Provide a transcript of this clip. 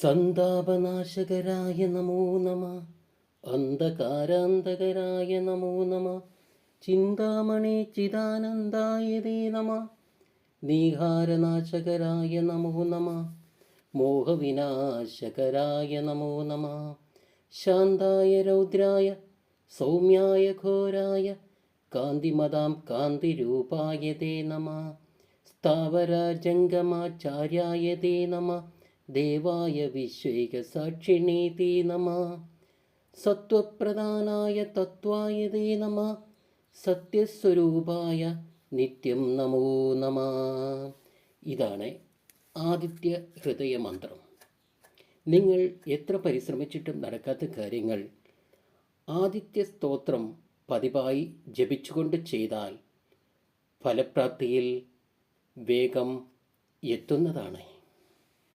സന്താപനാശകരായ നമോ നമ, അന്ധകാരാന്തകരായ നമോ നമ, ചിന്താമണി ചിദാനന്ദായ തേ നമ, നീഹാരനാശകരായ നമോ നമ, മോഹവിനാശകരായ നമോ നമ, ശാന്തായ രൗദ്രായ സൗമ്യായ ഘോരായ കാന്തിമതാം കാന്തിരൂപായ തേ നമ, സ്ഥാവരജംഗമാചാര്യായ തേ നമ, ദേവായ വിശ്വേകസാക്ഷിണേ തേ നമ, സത്വപ്രധാനായ തത്വായ തേ നമ, സത്യസ്വരൂപായ നിത്യം നമോ നമ. ഇതാണ് ആദിത്യ ഹൃദയമന്ത്രം. നിങ്ങൾ എത്ര പരിശ്രമിച്ചിട്ടും നടക്കാത്ത കാര്യങ്ങൾ ആദിത്യ സ്തോത്രം പതിവായി ജപിച്ചുകൊണ്ട് ചെയ്താൽ ഫലപ്രാപ്തിയിൽ വേഗം എത്തുന്നതാണ്.